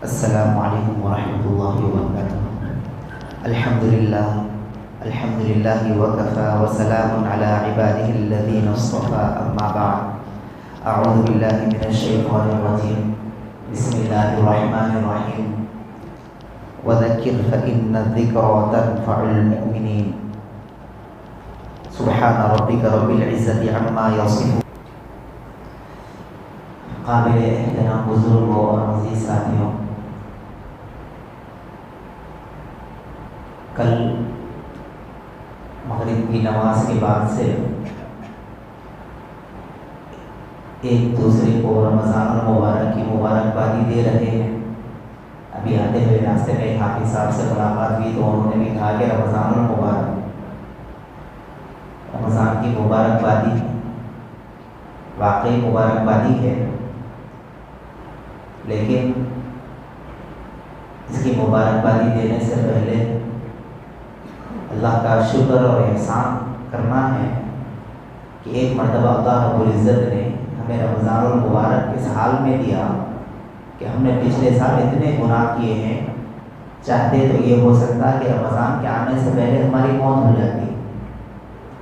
السلام علیکم ورحمۃ اللہ وبرکاتہ۔ الحمد للہ وکفی وسلام علی عبادہ الذین اصطفی، اما بعد، اعوذ باللہ من الشیطان الرجیم، بسم اللہ الرحمن الرحیم، وذکر فإن الذکری تنفع المؤمنین، سبحان ربک رب العزۃ عما یصفون۔ قابل احترام بزرگوں اور عزیز ساتھیوں، کل مغرب کی نماز کے بعد سے ایک دوسرے کو رمضان المبارک کی مبارکبادی دے رہے ہیں۔ ابھی آتے ہوئے راستے میں ایک حافظ صاحب سے ملاقات ہوئی تو انہوں نے بھی کہا کہ رمضان المبارک، رمضان کی مبارکبادی واقعی مبارکبادی ہے، لیکن اس کی مبارکبادی دینے سے پہلے اللہ کا شکر اور احسان کرنا ہے کہ ایک مرتبہ اللہ رب العزت نے ہمیں رمضان المبارک اس حال میں دیا کہ ہم نے پچھلے سال اتنے گناہ کیے ہیں، چاہتے تو یہ ہو سکتا کہ رمضان کے آنے سے پہلے ہماری موت ہو جاتی،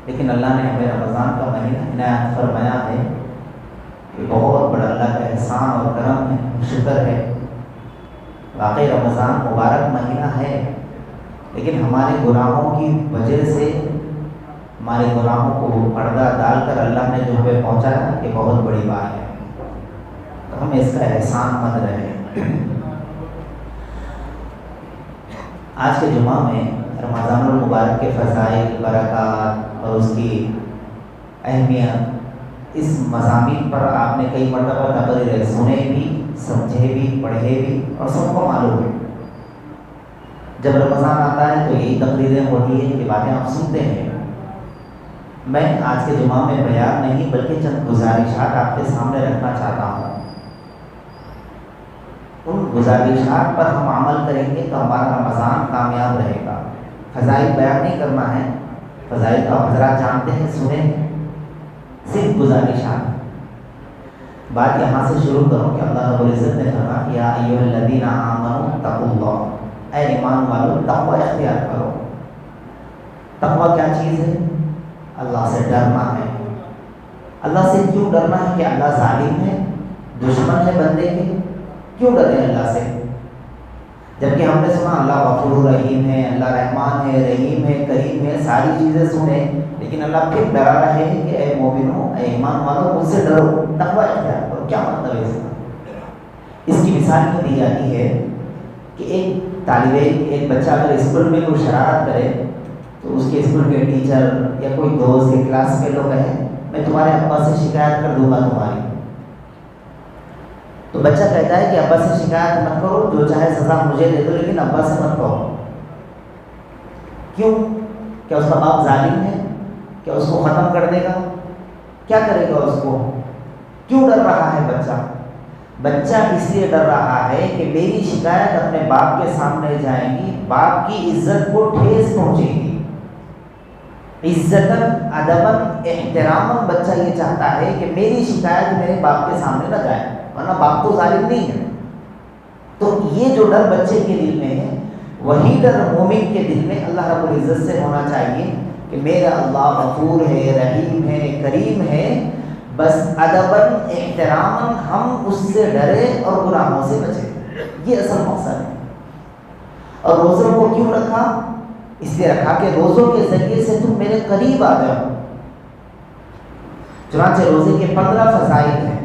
لیکن اللہ نے ہمیں رمضان کا مہینہ عنایت فرمایا ہے۔ یہ بہت بڑا اللہ کا احسان اور کرم ہے، شکر ہے۔ واقعی رمضان مبارک مہینہ ہے، لیکن ہمارے گناہوں کی وجہ سے ہمارے گناہوں کو پردہ ڈال کر اللہ نے جو ہمیں پہنچایا، یہ بہت بڑی بات ہے، تو ہم اس کا احسان مند رہیں۔ آج کے جمعہ میں رمضان المبارک کے فضائل، برکات اور اس کی اہمیت، اس مضامین پر آپ نے کئی مرتبہ تقریریں سنے بھی، سمجھے بھی، پڑھے بھی، اور سب کو معلوم ہے جب رمضان آتا ہے تو یہی تقریریں ہوتی ہیں کہ باتیں آپ سنتے ہیں۔ میں آج کے جمعہ میں بیان نہیں بلکہ چند گزارشات آپ کے سامنے رکھنا چاہتا ہوں۔ ان گزارشات پر ہم عمل کریں گے تو ہمارا رمضان کامیاب رہے گا۔ فضائل بیان نہیں کرنا ہے، فضائل تو حضرات جانتے ہیں، سنیں، صرف گزارشات۔ بات یہاں سے شروع کروں کہ اللہ رب العزت نے فرمایا یا ایھا الذین آمنوا اتقوا اللہ، اے ایمان والو تقوی اختیار کرو۔ تقوی کیا چیز ہے؟ اللہ سے ڈرنا ہے۔ اللہ سے کیوں ڈرنا ہے؟ کہ اللہ ظالم ہے، دشمن ہے بندے کے، کیوں ڈرے اللہ سے؟ جبکہ ہم نے سنا اللہ غفور رحیم ہے، اللہ رحمان ہے، رحیم ہے، کریم ہے، ساری چیزیں سنیں، لیکن اللہ پھر ڈرا رہے ہیں کہ اے مومنو، اے ایمان والو مجھ سے ڈرو، تقوی اختیار کرو۔ کیا مطلب ہے اس کا؟ اس کی مثال یہ دی جاتی ہے کہ ایک طالب علم، ایک بچہ اگر اسکول میں کوئی شرارت کرے تو اس کے اسکول کے ٹیچر یا کوئی دوست یا کلاس کے لوگ کہیں میں تمہارے ابا سے شکایت کر دوں گا تمہاری، تو بچہ کہتا ہے کہ ابا سے شکایت مت کرو، جو چاہے سزا مجھے دے دو، لیکن ابا سے مت کہو۔ کیوں؟ کیا اس کا باپ ظالم ہے؟ کیا اس کو ختم کر دے گا؟ کیا کرے گا اس کو؟ کیوں ڈر رہا ہے بچہ؟ بچہ اس لیے ڈر رہا ہے کہ میری شکایت اپنے باپ کے سامنے جائے گی، باپ کی عزت کو ٹھیس پہنچے گی۔ عزتاً، ادباً، احتراماً بچہ یہ چاہتا ہے کہ میری شکایت میرے باپ کے سامنے نہ جائے، ورنہ باپ تو ظالم نہیں ہے۔ تو یہ جو ڈر بچے کے دل میں ہے، وہی ڈر مومن کے دل میں اللہ رب العزت سے ہونا چاہیے کہ میرا اللہ غفور ہے، رحیم ہے، کریم ہے، بس ادباً، احتراماً ہم اس سے ڈرے اور گناہوں سے بچیں۔ یہ اصل مقصد ہے۔ اور روزوں کو کیوں رکھا؟ اس لیے رکھا کہ روزوں کے ذریعے سے تم میرے قریب آ جاؤ۔ چنانچہ روزے کے 15 فضائل ہیں۔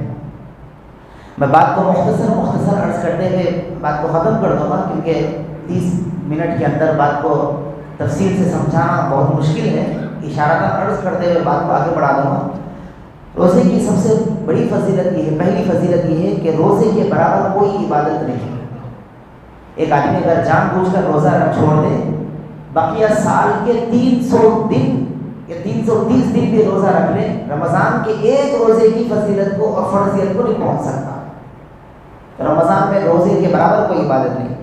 میں بات کو مختصر عرض کرتے ہوئے بات کو ختم کر دوں گا، کیونکہ 30 منٹ کے اندر بات کو تفصیل سے سمجھانا بہت مشکل ہے۔ اشارتاً عرض کرتے ہوئے بات کو آگے بڑھا دوں گا۔ روزے کی سب سے بڑی فضیلت یہ ہے، پہلی فضیلت یہ ہے کہ روزے کے برابر کوئی عبادت نہیں۔ ایک آدمی اگر جان بوجھ کر روزہ چھوڑ دے، بقیہ سال کے 300 دن یا 330 دن بھی روزہ رکھ لے، رمضان کے ایک روزے کی فضیلت کو اور فرضیت کو نہیں پہنچ سکتا۔ رمضان میں روزے کے برابر کوئی عبادت نہیں۔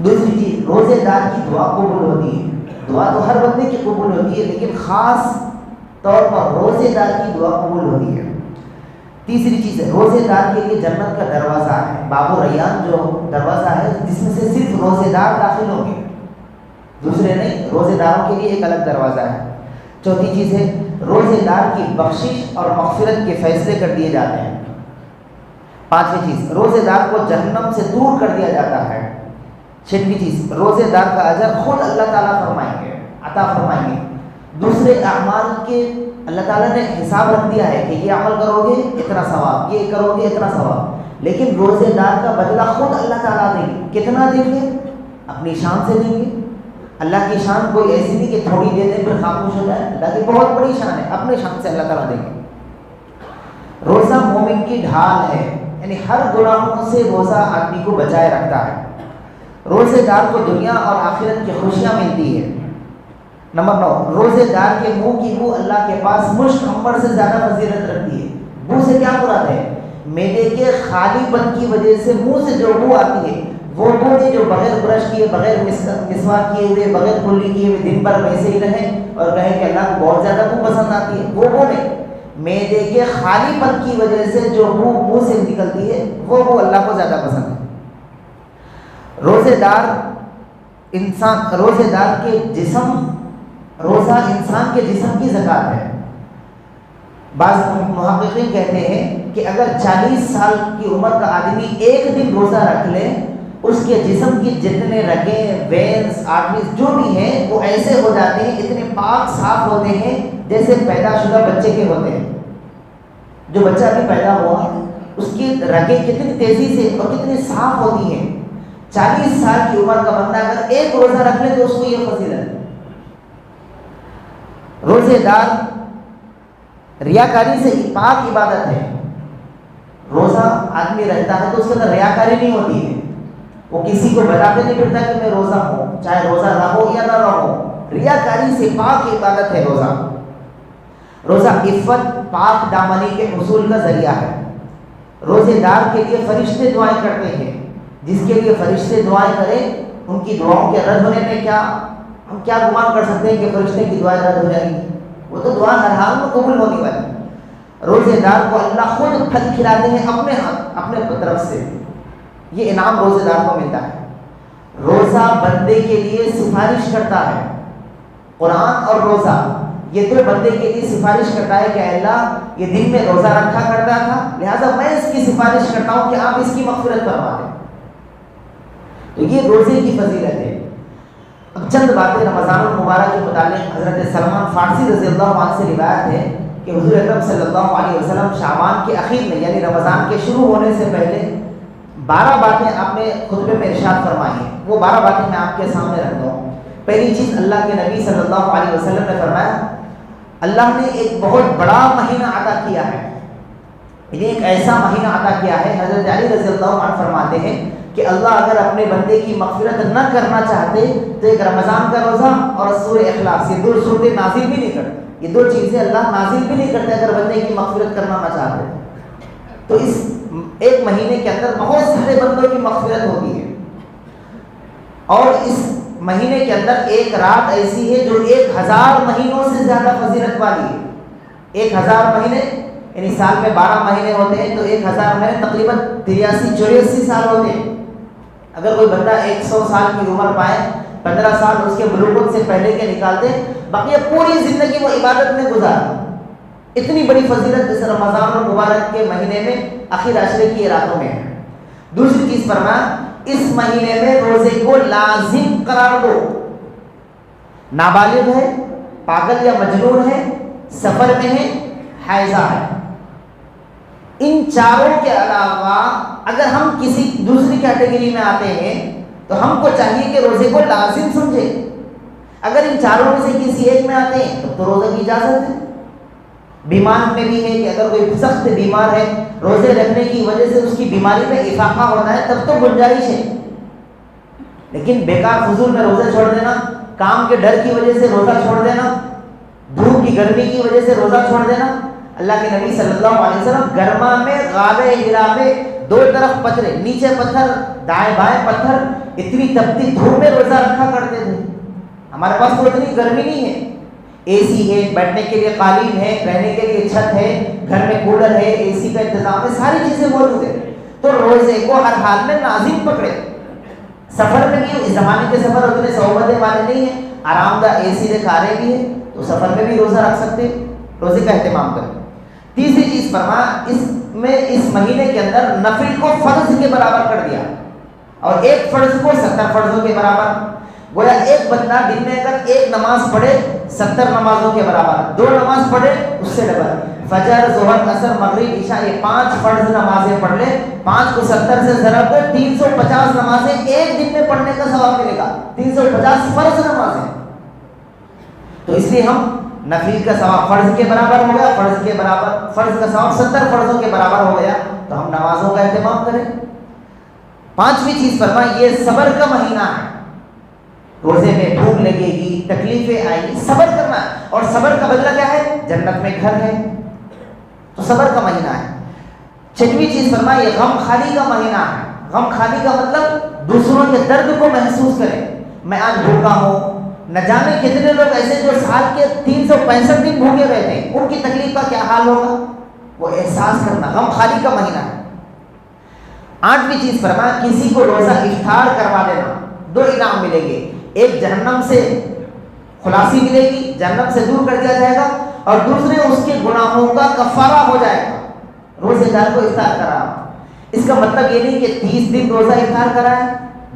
دوسری چیز، روزے دار کی دعا قبول ہوتی ہے۔ دعا تو ہر بندے کی قبول ہوتی ہے، لیکن خاص طور پر روزے دار کی دعا قبول ہوتی ہے۔ تیسری چیز ہے روزے دار کے لیے جنت کا دروازہ ہے، باب الریان جو دروازہ ہے جس میں سے صرف روزے دار داخل ہوں گے، دوسرے نہیں، روزے داروں کے لیے ایک الگ دروازہ ہے۔ چوتھی چیز ہے روزے دار کی بخشش اور مغفرت کے فیصلے کر دیے جاتے ہیں۔ پانچویں چیز روزے دار کو جہنم سے دور کر دیا جاتا ہے۔ چھٹویں چیز روزے دار کا اجر خود اللہ تعالیٰ فرمائیں گے، عطا فرمائیں گے۔ دوسرے اعمال کے اللہ تعالیٰ نے حساب رکھ دیا ہے کہ یہ عمل کرو گے اتنا ثواب، یہ کرو گے اتنا ثواب، لیکن روزے دار کا بدلہ خود اللہ تعالیٰ دیں گے۔ کتنا دیں گے؟ اپنی شان سے دیں گے۔ اللہ کی شان کوئی ایسی نہیں کہ تھوڑی دے دیں پھر خاموش ہو جائے، اللہ کی بہت بڑی شان ہے، اپنے شان سے اللہ تعالیٰ دیں گے۔ روزہ مومن کی ڈھال ہے، یعنی ہر گناہوں سے روزہ آدمی کو بچائے رکھتا ہے۔ روزے دار کو دنیا اور آخرت کی خوشیاں ملتی ہے۔ نمبر 9 روزے دار کے منہ کی بو اللہ کے پاس مشک عنبر سے زیادہ فضیلت رکھتی ہے۔ بو سے کیا مراد ہے؟ معدے کے خالی پن کی وجہ سے منہ سے جو بو آتی ہے وہ بو نہیں جو بغیر برش کیے، بغیر مسواک کیے ہوئے، بغیر کلی کیے ہوئے دن بھر ویسے ہی رہیں اور کہیں کہ اللہ کو بہت زیادہ بو پسند آتی ہے، وہ بو نہیں، معدے کے خالی پن کی وجہ سے جو بو منہ سے نکلتی ہے وہ بو اللہ کو زیادہ پسند ہے۔ روزے دار کے جسم، روزہ انسان کے جسم کی زکوٰۃ ہے۔ بعض محققین کہتے ہیں کہ اگر 40 سال کی عمر کا آدمی ایک دن روزہ رکھ لے، اس کے جسم کی جتنے رگیں، وینز، آرٹریز جو بھی ہیں وہ ایسے ہو جاتے ہیں، اتنے پاک صاف ہوتے ہیں جیسے پیدا شدہ بچے کے ہوتے ہیں۔ جو بچہ ابھی پیدا ہوا اس کی رگیں کتنی تیزی سے اور کتنی صاف ہوتی ہیں۔ 40 سال کی عمر کا بندہ اگر ایک روزہ رکھ لے تو اس کو یہ فضیلت ہے۔ روزے دار ریاکاری سے پاک عبادت ہے۔ روزہ آدمی رہتا ہے تو اس کے اندر ریاکاری نہیں ہوتی ہے، وہ کسی کو بتاتے نہیں پھرتا کہ میں روزہ ہوں، چاہے روزہ رہو یا نہ رہو۔ ریاکاری سے پاک عبادت ہے روزہ۔ روزہ عفت، پاک دامنی کے حصول کا ذریعہ ہے۔ روزے دار کے لیے فرشتے دعائیں کرتے ہیں، جس کے لیے فرشتے دعائیں کریں ان کی دعاؤں کے رد ہونے میں ہم کیا گمان کر سکتے ہیں کہ فرشتے کی دعائیں رد ہو جائیں گی؟ وہ تو دعا ہر حال میں قبول ہونے والی۔ روزے دار کو اللہ خود پھل کھلاتے ہیں اپنے ہاتھ، اپنے طرف سے، یہ انعام روزے دار کو ملتا ہے۔ روزہ بندے کے لیے سفارش کرتا ہے۔ قرآن اور روزہ یہ دو بندے کے لیے سفارش کرتا ہے کہ اللہ یہ دن میں روزہ رکھا کرتا تھا، لہٰذا میں اس کی سفارش کرتا ہوں کہ آپ اس کی مغفرت فرما دیں۔ تو یہ روزے کی فضیلت ہے۔ اب چند باتیں رمضان المبارک کے متعلق حضرت سلمان فارسی رضی اللہ عنہ سے روایت ہے کہ حضور اکرم صلی اللہ علیہ وسلم شعبان کے اخیر میں یعنی رمضان کے شروع ہونے سے پہلے 12 باتیں آپ نے خطبے میں ارشاد فرمائی ہیں۔ وہ 12 باتیں میں آپ کے سامنے رکھتا ہوں۔ پہلی چیز، اللہ کے نبی صلی اللہ علیہ وسلم نے فرمایا اللہ نے ایک بہت بڑا مہینہ عطا کیا ہے، یہ ایک ایسا مہینہ عطا کیا ہے۔ حضرت علی رضی اللہ عنہ فرماتے ہیں کہ اللہ اگر اپنے بندے کی مغفرت نہ کرنا چاہتے تو ایک رمضان کا روزہ اور سورہ اخلاص، یہ دو صورتیں نازل بھی نہیں کرتے، یہ دو چیزیں اللہ نازل بھی نہیں کرتے اگر بندے کی مغفرت کرنا نہ چاہتے۔ تو اس ایک مہینے کے اندر بہت سارے بندوں کی مغفرت ہوتی ہے، اور اس مہینے کے اندر ایک رات ایسی ہے جو 1000 مہینوں سے زیادہ فضیلت والی ہے۔ 1000 مہینے یعنی سال میں 12 مہینے ہوتے ہیں تو 1000 مہینے تقریباً 83-84 سال ہوتے ہیں۔ اگر کوئی بندہ 100 سال کی عمر پائے، 15 سال اس کے بلوغت سے پہلے کے نکال دے، باقی پوری زندگی وہ عبادت میں گزارا، اتنی بڑی فضیلت اس رمضان المبارک کے مہینے میں آخر عشرے کی راتوں میں ہے۔ دوسری چیز فرمایا اس مہینے میں روزے کو لازم قرار دو۔ نابالغ ہے، پاگل یا مجنون ہے، سفر میں ہے، حائضہ ہے، ان چاروں کے علاوہ اگر ہم کسی دوسری کیٹیگری میں آتے ہیں تو ہم کو چاہیے کہ روزے کو لازم سمجھیں۔ اگر ان چاروں میں سے کسی ایک میں آتے ہیں تو روزے کی اجازت ہے۔ بیمار میں بھی ہے کہ اگر کوئی سخت بیمار ہے، روزے رکھنے کی وجہ سے اس کی بیماری میں افاقہ ہوتا ہے تب تو گنجائش ہے، لیکن بیکار فضول میں روزے چھوڑ دینا، کام کے ڈر کی وجہ سے روزہ چھوڑ دینا، دھوپ کی گرمی کی وجہ سے روزہ چھوڑ دینا، اللہ کے نبی صلی اللہ علیہ وسلم گرما میں غابے ہرا میں دو طرف پتھرے، نیچے پتھر دائیں بائیں پتھر، اتنی تپتی دھوپ میں روزہ رکھا کرتے تھے۔ ہمارے پاس تو اتنی گرمی نہیں ہے، اے سی ہے، بیٹھنے کے لیے قالین ہے، رہنے کے لیے چھت ہے، گھر میں کولر ہے، اے سی کا انتظام ہے، ساری چیزیں موجود ہیں. تو روزے کو ہر حال میں لازم پکڑے. سفر میں بھی اس زمانے کے سفر اتنے صعوبتیں والے نہیں ہیں، آرام دہ اے سی کاریں بھی ہیں، تو سفر میں بھی روزہ رکھ سکتے ہیں، روزے کا اہتمام کریں. تیسری چیز فرما، اس مہینے کے اندر نفل کو فرض کے برابر کر دیا، اور ایک فرض کو 70 فرضوں کے برابر. گویا ایک بندہ دن میں اگر ایک نماز پڑھے 70 نمازوں کے برابر، 2 نماز پڑھے اس سے ڈبل. فجر، ظہر، عصر، مغرب، عشاء، یہ 5 فرض نمازیں پڑھ لے، 5 کو 70 سے ضرب کر 350 نمازیں ایک دن میں پڑھنے کا ثواب ملے گا. 350 فرض نمازیں. تو اس لیے ہم نفل کا ثواب فرض کے برابر ہو گیا، فرض کے برابر، فرض کا ثواب 70 فرضوں کے برابر ہو گیا، تو ہم نمازوں کا اہتمام کریں. 5ویں چیز فرما، یہ صبر کا مہینہ ہے. روزے میں بھوک لگے گی، تکلیفیں آئیں گی، صبر کرنا ہے، اور صبر کا بدلہ کیا ہے؟ جنت میں گھر ہے. تو صبر کا مہینہ ہے. 6ویں چیز فرما، یہ غم خالی کا مہینہ ہے. غم خالی کا مطلب دوسروں کے درد کو محسوس کریں. میں آج بھوکا ہوں، نہ جانے کتنے لوگ ایسے جو سال کے 365 دن بھوکے رہتے ہیں، ان کی تکلیف کا کیا حال ہوگا، وہ احساس کرنا. غم خالی کا مہینہ ہے. 8ویں چیز فرما، کسی کو روزہ افطار کروا دینا. 2 انعام ملیں گے، ایک جہنم سے خلاصی ملے گی، جہنم سے دور کر دیا جائے گا، اور دوسرے اس کے گناہوں کا کفارہ ہو جائے گا. روزے دار کو افطار کرا. اس کا مطلب یہ نہیں کہ 30 دن روزہ افطار کرائے،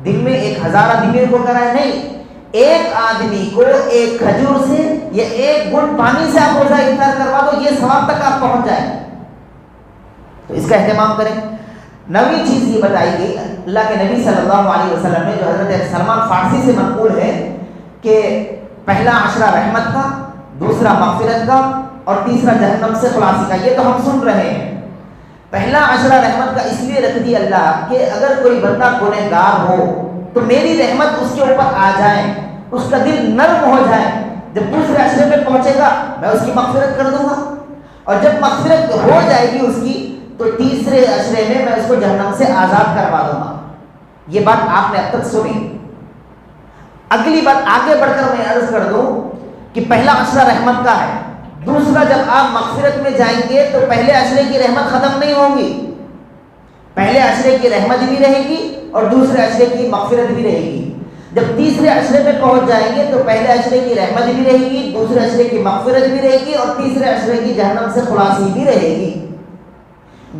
دن میں 1000 آدمی کو کرائے، نہیں. ایک آدمی کو ایک کھجور سے یا ایک گھٹ پانی سے آپ روزہ افطار کروا دو، یہ ثواب تک آپ پہنچ جائیں. تو اس کا اہتمام کریں. 9ویں چیز یہ بتائی گئی، اللہ کے نبی صلی اللہ علیہ وسلم نے، جو حضرت سلمان فارسی سے منقول ہے، کہ پہلا عشرہ رحمت کا، دوسرا مغفرت کا، اور تیسرا جہنم سے خلاصی کا. یہ تو ہم سن رہے ہیں. پہلا عشرہ رحمت کا اس لیے رکھ دی اللہ کہ اگر کوئی بندہ گنہگار ہو تو میری رحمت اس کے اوپر آ جائے، اس کا دل نرم ہو جائے. جب دوسرے عشرے میں پہنچے گا میں اس کی مغفرت کر دوں گا، اور جب مغفرت ہو جائے گی اس کی تو تیسرے عشرے میں میں اس کو جہنم سے آزاد کروا دوں گا. یہ بات آپ نے اب تک سنی. اگلی بات آگے بڑھ کر میں عرض کر دوں کہ پہلا عشرہ رحمت کا ہے، دوسرا جب آپ مغفرت میں جائیں گے تو پہلے عشرے کی رحمت ختم نہیں ہوگی. پہلے عشرے کی رحمت بھی رہے گی اور دوسرے عشرے کی مغفرت بھی رہے گی. جب تیسرے عشرے میں پہنچ جائیں گے تو پہلے عشرے کی رحمت بھی رہے گی، دوسرے عشرے کی مغفرت بھی رہے گی، اور تیسرے عشرے کی جہنم سے خلاصی بھی رہے گی.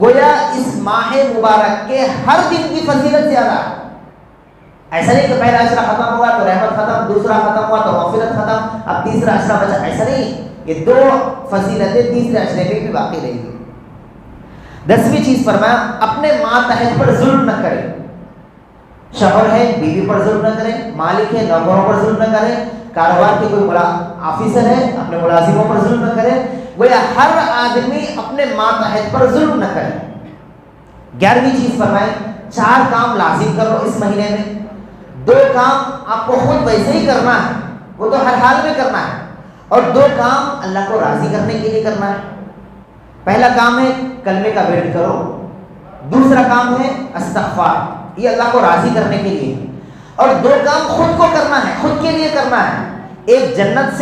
گویا اس ماہ مبارک کے ہر دن کی فضیلت زیادہ ہے. ایسا نہیں کہ پہلا عشرہ ختم ہوا تو رحمت ختم، دوسرا ختم ہوا تو مغفرت ختم، اب تیسرا عشرہ بچا. ایسا نہیں، یہ 2 فضیلتیں تیسرے عشرے میں بھی باقی رہے گی. 10ویں چیز فرمایا، اپنے ماتحت پر ظلم نہ کریں. شوہر ہے بیوی پر ظلم نہ کریں، مالک ہے نوکروں پر ظلم نہ کریں، کاروبار کے کوئی آفیسر ہے اپنے ملازموں پر ظلم نہ کریں. گویا ہر آدمی اپنے ماتحت پر ظلم نہ کرے. 11ویں چیز فرمائے، 4 کام لازم کرو اس مہینے میں. 2 کام آپ کو خود ویسے ہی کرنا ہے، وہ تو ہر حال میں کرنا ہے، اور 2 کام اللہ کو راضی کرنے کے لیے کرنا ہے. پہلا کام ہے کلمے کا ورد کرو، دوسرا کام ہے استغفار، یہ اللہ کو راضی کرنے کے لیے. اور 2 کام خود کو کرنا ہے، خود کے لیے کرنا ہے. ایک جنت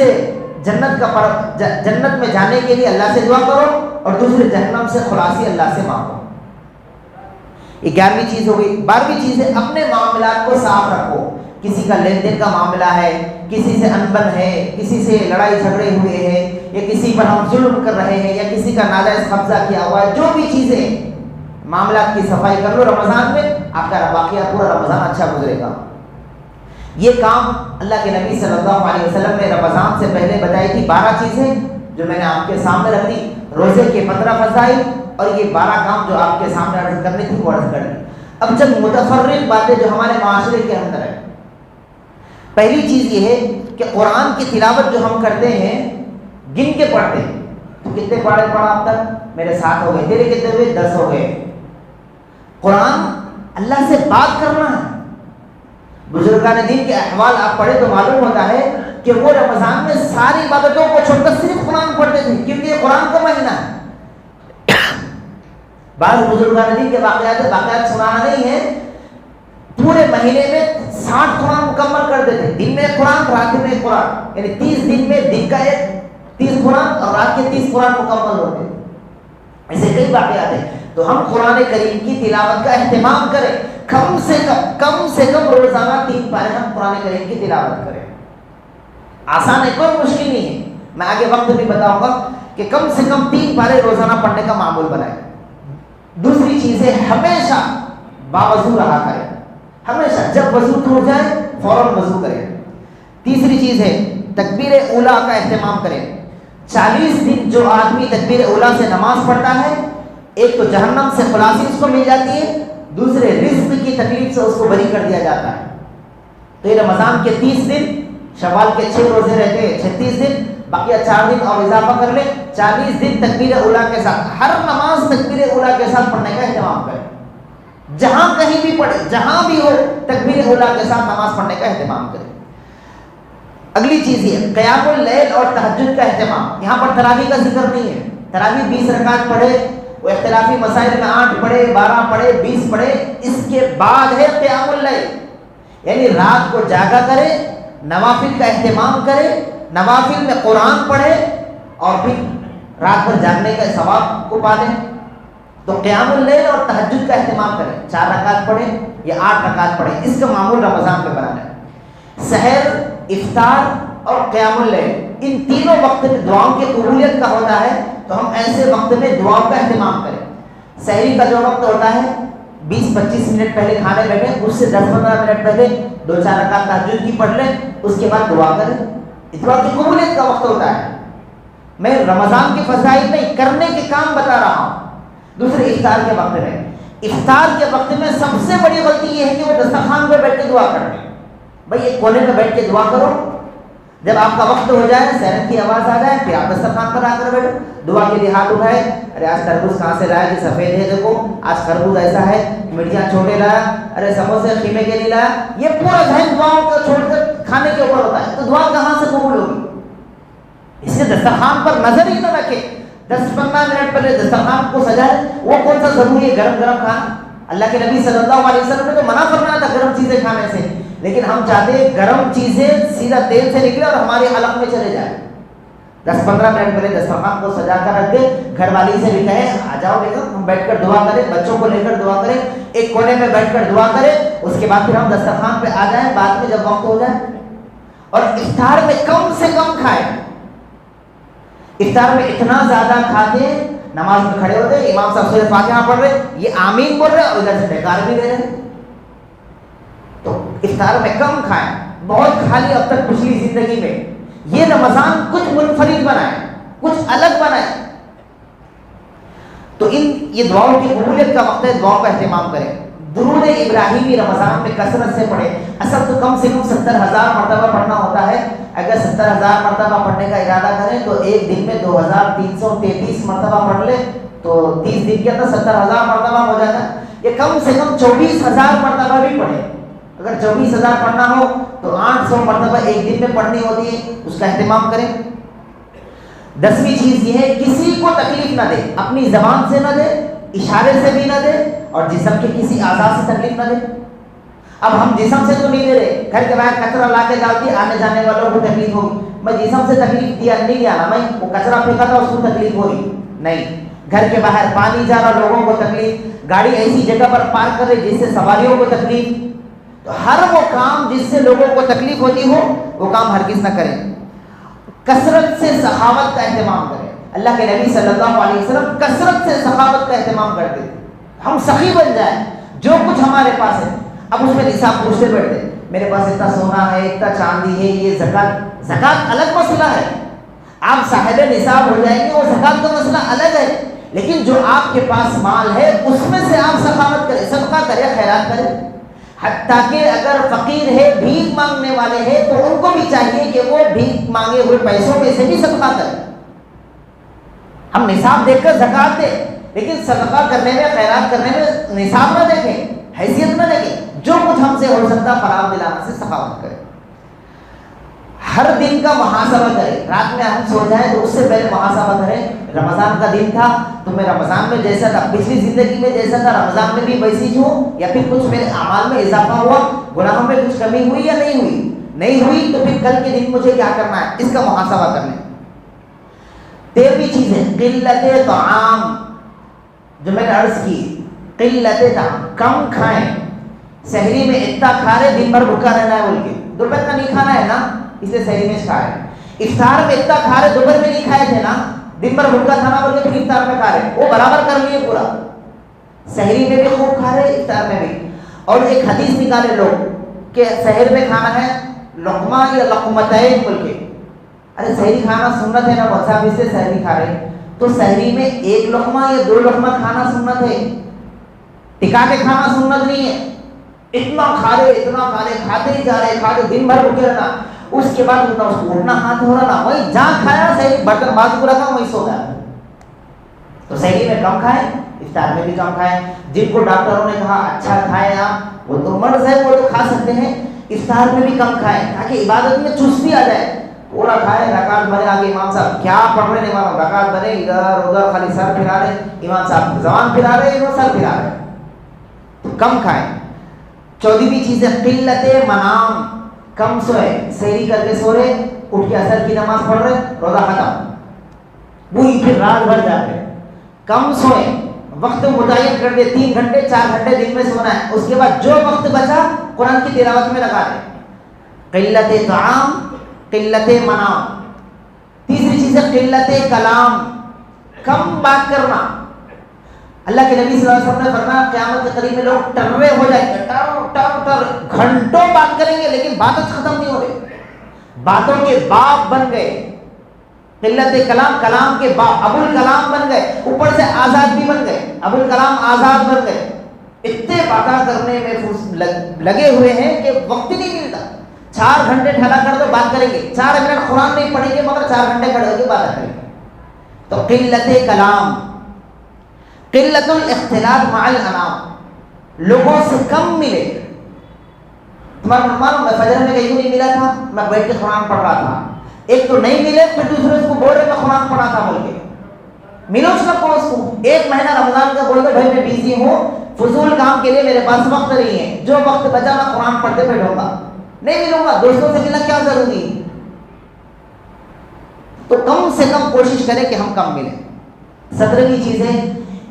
میں جانے کے لیے اللہ سے دعا کرو، اور دوسرے جہنم سے خلاصی اللہ سے مانگو. یہ 11ویں چیز ہو گئی. 12ویں چیز ہے اپنے معاملات کو صاف رکھو. کسی کا لین دین کا معاملہ ہے، کسی سے انبن ہے، کسی سے لڑائی جھگڑے ہوئے ہیں، یا کسی پر ہم ظلم کر رہے ہیں، یا کسی کا ناجائز قبضہ کیا ہوا ہے، جو بھی چیزیں، معاملات کی صفائی کر لو. رمضان میں آپ کا واقعہ پورا رمضان اچھا گزرے گا. یہ کام اللہ کے نبی صلی اللہ علیہ وسلم نے رمضان سے پہلے بتائی تھی. 12 چیزیں جو میں نے آپ کے سامنے رکھ دی. روزے کے 15 فضائل اور یہ 12 کام جو آپ کے سامنے عرض کرنی تھی وہ عرض کر دی. اب چند متفرق باتیں جو ہمارے معاشرے کے اندر ہے. پہلی چیز یہ ہے کہ قرآن کی تلاوت جو ہم کرتے ہیں گن کے پڑھتے ہیں. تو کتنے پڑھے پڑھا اب تک؟ میرے 7 ہو گئے، تیرے کتنے ہوئے؟ 10 ہو گئے. قرآن اللہ سے بات کرنا ہے. بزرگان دین کے احوال آپ پڑھے تو معلوم ہوتا ہے کہ وہ رمضان میں ساری عبادتوں کو چھوڑ کر صرف قرآن پڑھتے تھے، کیونکہ یہ قرآن کا مہینہ ہے. بعض بزرگان دین کے واقعات سنانا نہیں ہے، پورے مہینے میں 60 قرآن مکمل کر دیتے. دن میں قرآن، رات میں قرآن، یعنی 30 دن میں دن کا ایک 30 قرآن اور رات کے 30 قرآن مکمل ہوتے ہیں. ایسے کئی واقعات ہیں. تو ہم قرآن کریم کی تلاوت کا اہتمام کریں. کم سے کم روزانہ 3 پارے ہم قرآن کریم کی تلاوت کریں. آسان ہے, کوئی مشکل نہیں ہے. میں آگے وقت بھی بتاؤں گا کہ کم سے کم 3 پارے روزانہ پڑھنے کا معمول بنائیں. دوسری چیز ہے ہمیشہ باوضو رہا کریں. ہمیشہ جب وضو ٹوٹ جائے فوراً وضو کریں. تیسری چیز ہے تکبیر اولیٰ کا اہتمام کریں. 40 دن جو آدمی تکبیر اولیٰ سے نماز پڑھتا ہے, ایک تو جہنم سے خلاصی اس کو مل جاتی ہے, دوسرے رزق کی تکلیف سے اس کو بری کر دیا جاتا ہے. تو یہ رمضان کے 30 دن, شوال کے 6 روزے رہتے ہیں 36 دن, بقیہ 4 دن اور اضافہ کر لیں 40 دن تکبیر اولیٰ کے ساتھ, ہر نماز تکبیر اولیٰ کے ساتھ پڑھنے کا اہتمام کریں. جہاں کہیں بھی پڑھے, جہاں بھی ہو, تکبیر اولیٰ کے ساتھ نماز پڑھنے کا اہتمام کریں. اگلی چیز یہ قیام اللیل اور تہجد کا اہتمام. یہاں پر تراویح کا ذکر نہیں ہے. تراویح 20 رکعت پڑھے, وہ اختلافی مسائل میں 8 پڑھے, 12 پڑھے, 20 پڑھے. اس کے بعد ہے قیام اللیل, یعنی رات کو جاگا کرے, نوافل کا اہتمام کرے, نوافل میں قرآن پڑھے اور پھر رات بھر جاگنے کا ثواب کو پا لیں. تو قیام اللیل اور تہجد کا اہتمام کریں. 4 رکعت پڑھیں یا 8 رکعت پڑھیں, اس کا معمول رمضان میں بنا لیں. سحر, افطار اور قیام اللیل, ان تینوں وقت میں دعاؤں کی قبولیت کا ہوتا ہے. تو ہم ایسے وقت میں دعاؤں کا اہتمام کریں. سحری کا جو وقت ہوتا ہے 20-25 منٹ پہلے کھانے بیٹھے, اس سے 10-15 منٹ پہلے 2-4 رکعت تہجد کی پڑھ لیں, اس کے بعد دعا کریں. دعا کی قبولیت کا وقت ہوتا ہے. میں رمضان کے فضائل نہیں, کرنے کے کام بتا رہا ہوں. دوسرے افطار کے وقت میں, افطار کے وقت میں سب سے بڑی غلطی یہ ہے کہ وہ دسترخوان پہ بیٹھ کے دعا کرتے ہیں. بھائی ایک کونے میں بیٹھ کے دعا کرو, جب آپ کا وقت ہو جائے, سحر کی آواز آ جائے, پھر آپ دسترخوان پر آ کر بیٹھو, دعا کے لیے ہاتھ اٹھائے. ارے آج تربوز کہاں سے لایا کہ سفید ہے, دیکھو آج خربوز ایسا ہے, مرچیاں چھوٹے لایا, ارے سموسے خیمے کے لیے لایا. یہ پورا ذہن دعاؤں کو چھوڑ کر کھانے کے اوپر ہوتا ہے. تو دعا کہاں سے قبول ہوگی؟ اس لیے دسترخوان پر نظر ہی نہ رکھے. 10-15 منٹ پہلے دسترخوان کو سجائے. وہ کون سا ضروری ہے گرم گرم کھانا؟ اللہ کے نبی صلی اللہ علیہ وسلم نے تو منع فرمایا تھا گرم چیزیں کھانے سے, لیکن ہم چاہتے ہیں گرم چیزیں سیدھا تیل سے نکلے اور ہمارے حلق میں چلے جائیں. 10-15 منٹ پہلے دسترخوان کو سجا کر رکھ دے, گھر والی سے بھی کہیں آ جاؤ بیگم ہم بیٹھ کر دعا کریں, بچوں کو لے کر دعا کریں, ایک کونے میں بیٹھ کر دعا کریں. اس کے بعد پھر ہم دسترخوان پہ آ جائیں بعد میں جب وقت ہو جائے. اور افطار میں کم سے کم کھائیں. افطار میں اتنا زیادہ کھاتے ہیں, نماز میں کھڑے ہوتے ہیں, امام صاحب سورۃ فاتحہ پڑھ رہے, یہ آمین بول رہے اور ادھر سے ڈھکار بھی دے رہے ہیں. تو افطار میں کم کھائیں. بہت کھا لیا اب تک پچھلی زندگی میں, یہ رمضان کچھ منفرد بنائے, کچھ الگ بنائے. تو یہ دعاؤں کی قبولیت کا وقت ہے, دعاؤں کا اہتمام کریں. درود ابراہیمی رمضان میں کثرت سے پڑھیں. اصل تو کم سے کم 70,000 مرتبہ پڑھنا ہوتا ہے. اگر 70,000 مرتبہ پڑھنے کا ارادہ کریں تو ایک دن میں 2,333 مرتبہ پڑھ لیں, تو 30 دن کے اندر 70,000 مرتبہ ہو جاتا ہے. یہ کم سے کم 24,000 مرتبہ بھی پڑھیں. اگر 24,000 پڑھنا ہو تو 800 مرتبہ ایک دن میں پڑھنی ہوتی ہے, اس کا اہتمام کریں. 10ویں چیز یہ ہے کسی کو تکلیف نہ دے, اپنی زبان سے نہ دے, اشارے سے بھی نہ دے, اور جسم کے کسی اعضاء سے تکلیف نہ دے. اب ہم جسم سے تو نہیں دے رہے, گھر کے باہر کچرا لا کے ڈال دیا, آنے جانے والوں کو تکلیف ہوگی. میں جسم سے تکلیف نہیں دیا نا, میں وہ کچرا پھینکا تھا اس کو تکلیف ہوگی نہیں. گھر کے باہر پانی جا رہا, لوگوں کو تکلیف, گاڑی ایسی جگہ پر پارک کر رہے جس سے سواریوں کو تکلیف. تو ہر وہ کام جس سے لوگوں کو تکلیف ہوتی ہو وہ کام ہرگز نہ کریں. کثرت سے سخاوت کا اہتمام کریں. اللہ کے نبی صلی اللہ علیہ وسلم کثرت سے سخاوت کا اہتمام کرتے. ہم سخی بن جائیں, جو کچھ ہمارے پاس ہے. اب اس میں نصاب پوچھتے بیٹھتے, میرے پاس اتنا سونا ہے, اتنا چاندی ہے, یہ زکات. زکات الگ مسئلہ ہے, آپ صاحب نصاب ہو جائیں گے, وہ زکات کا مسئلہ الگ ہے. لیکن جو آپ کے پاس مال ہے اس میں سے آپ سخاوت کریں, صدقہ کریں, خیرات کریں. حتیٰ کہ اگر فقیر ہے, بھیک مانگنے والے ہیں, تو ان کو بھی چاہیے کہ وہ بھیک مانگے ہوئے پیسوں میں سے بھی صدقہ کریں. ہم نصاب دیکھ کر زکات دیں, لیکن صدقہ کرنے میں, خیرات کرنے میں نصاب نہ دیکھیں, حیثیت نہ دیکھیں. جو کچھ ہم سے ہو سکتا فراہم دلانا سے سخاوت کریں. ہر دن کا محاسبہ کریں. رات میں ہم سو جائیں تو اس سے پہلے محاسبہ کریں. رمضان کا دن تھا تو میں رمضان میں جیسا تھا, پچھلی زندگی میں جیسا تھا, رمضان میں بھی ویسی ہی ہوں, یا پھر کچھ میرے اعمال میں اضافہ ہوا, گناہوں میں کچھ کمی ہوئی یا نہیں ہوئی. نہیں ہوئی تو پھر کل کے دن مجھے کیا کرنا ہے, اس کا محاسبہ کر لیں. 13ویں چیز ہے قلت طعام، جو میں نے عرض کی قلت طعام، کم کھائیں. سحری میں اتنا کھا رہے دن بھر بھوکا رہنا ہے بول کے، دوپہر کا نہیں کھانا ہے نا اس لیے سحری میں کھائے. افطار میں اتنا کھا رہے دوپہر میں نہیں کھائے تھے نا، دن بھر بھوکا تھا نا بول کے پھر افطار میں کھا رہے، وہ برابر کر لیے پورا. سحری میں بھی خوب کھا رہے افطار میں بھی. اور ایک حدیث نکالے لوگ کہ سحر میں کھانا ہے لقمہ یا لقمتین بول کے. ارے سحری کھانا سنت ہے نا، صاحب اس سے سحری کھا رہے تو سحری میں ایک لقمہ یا 2 لقمہ کھانا سنت ہے، ٹکا کے کھانا سنت نہیں ہے. اتنا کھا رہے اتنا کھا رہے، کھاتے ہی جا رہے، کھاتے دن بھر بھوکے رہنا. اس کے بعد اس کو اٹھنا ہاتھ ہو رہا نا، وہی جہاں کھایا سحری برتن بازو کو رکھا وہیں سو گیا. تو سحری میں کم کھائیں، افطار میں بھی کم کھائیں. جن کو ڈاکٹروں نے کہا اچھا کھائیں آپ، وہ تو مرض ہے وہ تو کھا سکتے ہیں. افطار میں بھی کم کھائیں تاکہ عبادت میں چستی آ جائے. پورا کھائے رکعت بھرے، آگے امام صاحب کیا پڑھ رہے ہیں، امام رکعت بھرے ادھر ادھر خالی سر پھرا رہے، امام صاحب زبان پھرا رہے ہیں، سر پھرا رہے. تو کم کھائیں. 14ویں چیز ہے قلت منام، کم سوئے. سحری کر کے سو رہے، اٹھ کے عصر کی نماز پڑھ رہے، روزہ ختم، وہی پھر رات بھر جا رہے. کم سوئیں، وقت متعین کر دے، 3 گھنٹے 4 گھنٹے دن میں سونا ہے. اس کے بعد جو وقت بچا قرآن کی تلاوت میں لگا دیں. قلت طعام، قلت منام. تیسری چیز ہے قلت کلام، کم بات کرنا. اللہ کے نبی صلی اللہ علیہ وسلم نے فرمایا قیامت کے قریب میں لوگ ٹرے ہو جائیں گے، ٹر گھنٹوں بات کریں گے لیکن باتیں ختم نہیں ہو رہی، باتوں کے باپ بن گئے. قلت کلام، کلام کے باپ، ابو الکلام بن گئے، اوپر سے آزاد بھی بن گئے. ابو الکلام آزاد بن گئے. اتنے باتیں کرنے میں لگے ہوئے ہیں کہ وقت نہیں ملتا. 4 گھنٹے ٹھہرا کر تو بات کریں گے، 4 منٹ قرآن نہیں پڑھیں گے مگر 4 گھنٹے کھڑے ہو کے بات کریں گے. تو قلت کلام. قلت الاختلاط مع الانام، لوگوں سے کم ملے. تمہارا معلوم ہے فجر میں کہیں نہیں ملا تھا، میں بیٹھ کے قرآن پڑھ رہا تھا. ایک تو نہیں ملے، پھر دوسرے اس کو بول رہے میں قرآن پڑھا تھا بول کے. ملو اس کو اس کو 1 مہینہ رمضان کا بول دو بھائی میں بیزی ہوں، فضول کام کے لیے میرے پاس وقت نہیں ہے، جو وقت بچا میں قرآن پڑھتے بیٹھوں گا، نہیں ملوں گا. دوستوں سے ملنا کیا ضروری ہے. تو کم سے کم کوشش کریں کہ ہم کم ملیں. 17ویں چیز ہے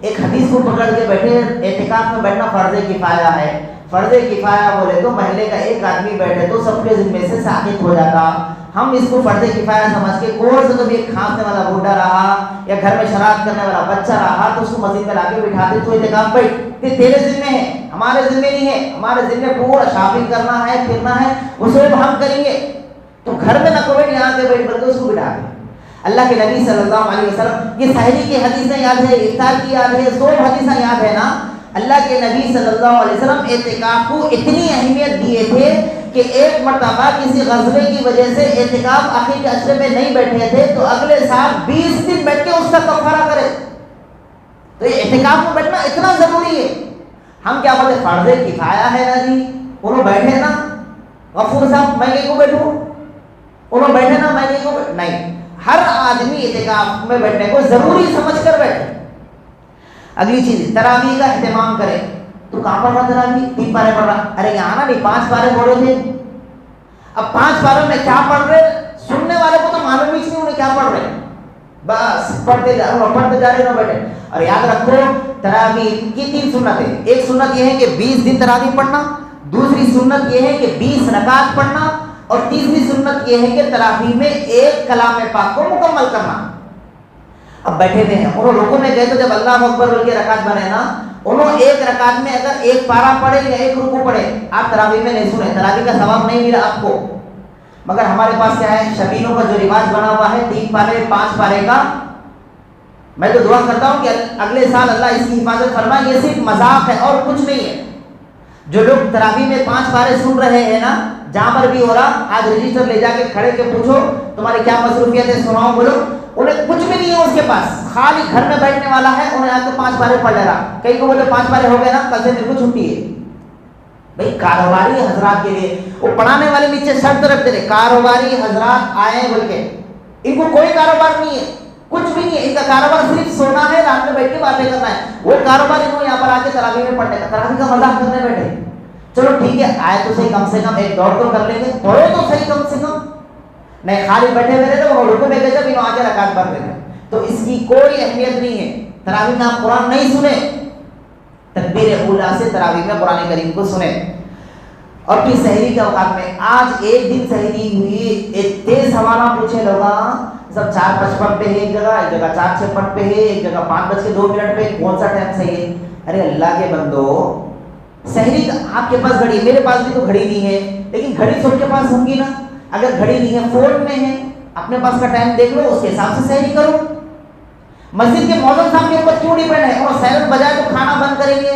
ایک حدیث کو پکڑ کے بیٹھے، اعتکاف میں بیٹھنا فرض کفایہ ہے. فرض کفایہ بولے تو محلے کا ایک آدمی بیٹھے تو سب کے ذمے سے ساقط ہو جاتا. ہم اس کو فرض کفایہ سمجھ کے کوئی سے تو بھی ایک کھانسنے والا بوڑھا رہا یا گھر میں شراب کرنے والا بچہ رہا تو اس کو مسجد میں لا کے بٹھاتے تو اعتکاف بیٹھ، یہ تیرے ذمے ہے، ہمارے ذمے نہیں ہے. ہمارے ذمے پورا شاپنگ کرنا ہے، پھرنا ہے، وہ سب ہم کریں گے. تو گھر میں نہ کوئی یہاں سے بیٹھ کر کے اس کو بٹھا دیں. اللہ کے نبی صلی اللہ علیہ وسلم، یہ سحری کی حدیثیں یاد ہے، افطار کی یاد ہے، سب حدیثیں یاد ہے نا. اللہ کے نبی صلی اللہ علیہ وسلم اعتکاف کو اتنی اہمیت دیے تھے کہ ایک مرتبہ کسی غزوے کی وجہ سے اعتکاف آخر کے عشرے میں نہیں بیٹھے تھے تو اگلے سال 20 دن بیٹھ کے اس کا کفارہ کرے. تو یہ اعتکاف میں بیٹھنا اتنا ضروری ہے. ہم کیا بولتے فرض کفایہ ہے نا جی، انہوں بیٹھے نا، غفور صاحب میں نہیں کو بیٹھوں، انہوں بیٹھے نا میں نہیں کو نہیں. ہر آدمی اعتکاف میں بیٹھنے کو ضروری سمجھ کر بیٹھے. اگلی چیز تراویح کا اہتمام کریں. تو کہاں پڑھ رہا تراویح؟ 3 پارے پڑھ رہا. ارے یہاں نا نہیں 5 پارے پڑھے تھے. اب 5 پاروں میں کیا پڑھ رہے سننے والے کو تو معلوم ہی نہیں انہیں کیا پڑھ رہے، بس پڑھتے جا رہے نہ بیٹھے. اور یاد رکھو تراویح کی 3 سنتیں. ایک سنت یہ ہے کہ 20 دن تراویح پڑھنا، دوسری سنت یہ ہے کہ 20 رکعت پڑھنا، اور تیسری سنت یہ ہے کہ تراویح میں ایک کلام پاک کو مکمل کرنا. اب بیٹھے ہوئے ہیں، انہوں رکوع میں گئے تو جب اللہ اکبر بول کے رکعت بنے نا، انہوں ایک رکعت میں اگر ایک پارا پڑھے یا ایک رکوع پڑھے، آپ تراویح میں نہیں سنے، تراویح کا ثواب نہیں ملا آپ کو. مگر ہمارے پاس کیا ہے، شبینوں کا جو رواج بنا ہوا ہے 3 پارے 5 پارے کا. میں تو دعا کرتا ہوں کہ اگلے سال اللہ اس کی حفاظت فرمائے. یہ صرف مذاق ہے اور کچھ نہیں ہے. جو لوگ تراویح میں 5 پارے سن رہے ہیں نا، جہاں پر بھی ہو رہا، آج رجسٹر لے جا کے کھڑے کے پوچھو تمہاری کیا مصروفیت ہے، سناؤ بولو. انہیں کچھ بھی نہیں ہے اس کے پاس، خالی گھر میں بیٹھنے والا ہے، انہیں آ کے 5 پارے پڑھ لے رہا. کئی کو بولے 5 پارے ہو گئے نا، کل سے میرے کو چھٹی ہے. بھائی کاروباری حضرات کے لیے وہ پڑھانے والے نیچے شرط رکھتے رہے، کاروباری حضرات آئے بول کے. ان کو کوئی کاروبار نہیں ہے، کچھ بھی نہیں ہے. ان کا کاروبار صرف سونا ہے، رات میں بیٹھ کے باتیں کرنا ہے. وہ کاروبار انہوں یہاں پر آ کے تراویح میں پڑھنے کا، تراویح کا مذاق کرنے بیٹھے. چلو ٹھیک ہے، آئے تو صحیح، کم سے کم ایک دوڑ تو کر لیں گے، پڑھو تو صحیح کم سے کم. نہیں خالی بیٹھے ہوئے رہتے، وہ رکوع میں گئے جب انہوں آ کے رکعت پڑھ رہے. تو اس کی کوئی اہمیت نہیں ہے. تراویح میں آپ قرآن نہیں سنے, تکبیر اولیٰ سے تراویح میں قرآن کریم کو سنے. اور پھر سحری کے اوقات میں, آج ایک دن سحری ہوئی, ایک تیز ہوا پوچھے لوگا, سب 4:55 پہ ہے ایک جگہ 4:56 پہ ہے, ایک جگہ 5:02 پہ, کون سا ٹائم صحیح ہے؟ ارے اللہ کے بندو, سحری آپ کے پاس گھڑی, میرے پاس بھی تو گھڑی نہیں ہے, لیکن گھڑی سب کے پاس ہوں گی نا. اگر گھڑی نہیں ہے, فون میں ہے, اپنے پاس کا ٹائم دیکھ لو, اس کے حساب سے سحری کرو. مسجد کے مؤذن صاحب کے اوپر کیوں ڈیپینڈ ہے؟ اور سیرن بجائے تو کھانا بند کریں گے.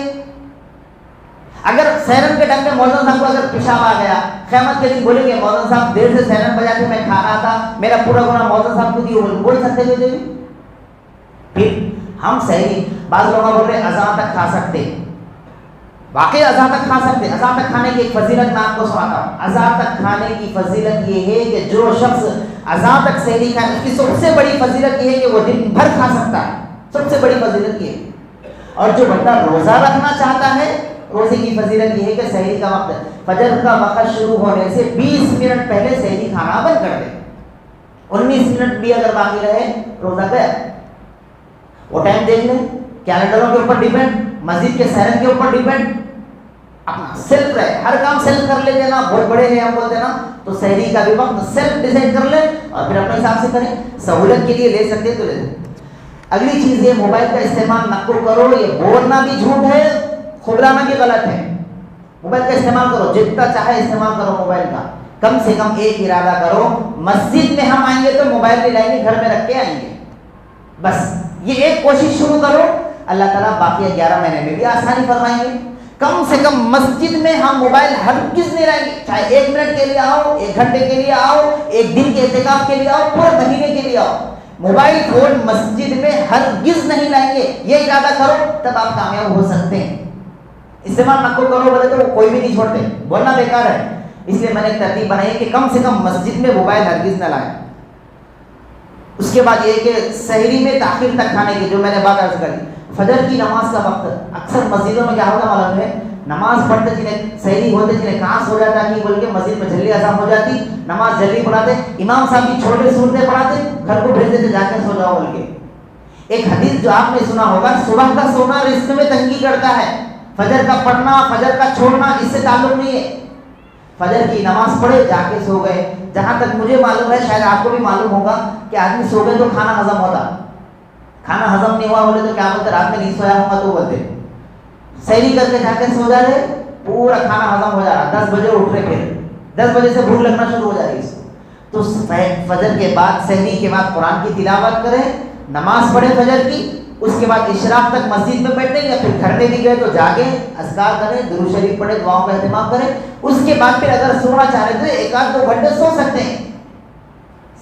اگر سیرن کے ٹائم میں مؤذن صاحب کو اگر پیشاب آ گیا, قیامت کے دن بولیں گے مؤذن صاحب دیر سے سیرن بجا کے میں کھا رہا تھا, میرا پورا گناہ مؤذن صاحب کو دی, بول سکتے تھے. پھر ہم سحری, بعض لوگ بول رہے اذان تک کھا سکتے, واقعی اذان تک کھا سکتے. اذان تک کھانے کی ایک فضیلت میں آپ کو سناتا ہوں. اذان تک کھانے کی فضیلت یہ ہے کہ جو شخص اذان تک سحری کھائے, اس کی سب سے بڑی فضیلت یہ ہے کہ وہ دن بھر کھا سکتا ہے. سب سے بڑی فضیلت یہ ہے. اور جو بندہ روزہ رکھنا چاہتا ہے, روزے کی فضیلت یہ ہے کہ سحری کا وقت, فجر کا وقت شروع ہونے سے 20 منٹ پہلے سحری کھانا بند کر دے. 19 منٹ بھی اگر باقی رہے, روزہ گیا. وہ ٹائم دیکھ لیں, کیلنڈروں کے اوپر ڈیپینڈ, مسجد کے سیرن کے اوپر ڈیپینڈ, اپنا سیلف رہے, ہر کام سیلف کر لیں نا. بہت بڑے ہیں ہم بولتے نا, تو سحری کا بھی وقت سیلف ڈیسائڈ کر لیں اور پھر اپنے حساب سے کریں. سہولت کے لیے لے سکتے تو لے لیں. اگلی چیز یہ, موبائل کا استعمال نہ کرو. یہ بولنا بھی جھوٹ ہے, کھبرانا بھی غلط ہے. موبائل کا استعمال کرو, جتنا چاہے استعمال کرو موبائل کا. کم سے کم ایک ارادہ کرو, مسجد میں ہم آئیں گے تو موبائل نہیں لائیں گے, گھر میں رکھ کے آئیں گے. بس یہ ایک کوشش شروع کرو, اللہ تعالیٰ باقی 11 مہینے میں بھی آسانی فرمائیں گے. کم سے کم مسجد میں ہم موبائل ہرگز نہیں لائیں گے. چاہے 1 منٹ کے لیے آؤ, 1 گھنٹے کے لیے آؤ, 1 دن کے اعتکاف کے لیے آؤ, پورے مہینے کے لیے آؤ, موبائل فون مسجد میں ہرگز نہیں لائیں گے. یہ ارادہ کرو, تب آپ کامیاب ہو سکتے ہیں. استعمال نہ کرو بولے تو کوئی بھی نہیں چھوڑتے, بولنا بیکار ہے. اس لیے میں نے ترتیب بنائی ہے کہ کم سے کم مسجد میں موبائل ہرگز نہ لائیں. اس کے بعد یہ کہ سحری میں تاخیر تک کھانے کی جو میں نے بات عرض کری. فجر کی نماز کا وقت, اکثر مسجدوں میں کیا ہوتا معلوم ہے, نماز پڑھتے جنہیں سحری ہوتے جنہیں کہاں سو جاتا کہ بول کے مسجد میں جلدی اذان ہو جاتی, نماز جلدی پڑھاتے, امام صاحب کی چھوٹے صورتیں پڑھاتے, گھر کو بھیج دیتے جا کے سو جاؤ بول کے. ایک حدیث جو آپ نے سنا ہوگا, صبح کا سونا رزق میں تنگی کرتا ہے, فجر کا پڑھنا فجر کا چھوڑنا اس سے تعلق نہیں ہے. فجر کی نماز پڑھے, جا کے سو گئے. جہاں تک مجھے معلوم ہے, شاید آپ کو بھی معلوم ہوگا, کہ آدمی سو گئے تو کھانا ہضم ہوتا, کھانا ہضم نہیں ہوا بولے تو کیا بولتے, رات میں نہیں سویا ہوں گا تو بولتے. سحری کر کے جا کے سو جا رہے, پورا کھانا ہضم ہو جا رہا, 10 بجے اٹھ رہے, پھر 10 بجے سے بھوک لگنا شروع ہو جا رہی اس کو. تو فجر کے بعد, سحری کے بعد قرآن کی تلاوت کریں, نماز پڑھیں فجر کی. اس کے بعد اشراق تک مسجد میں بیٹھیں, یا پھر گھر میں بھی گئے تو جاگیں, اذکار کریں, درود شریف پڑھیں, دعاؤں کا اہتمام کریں. اس کے بعد پھر اگر سونا چاہ رہے تو 1-2 گھنٹے سو سکتے ہیں.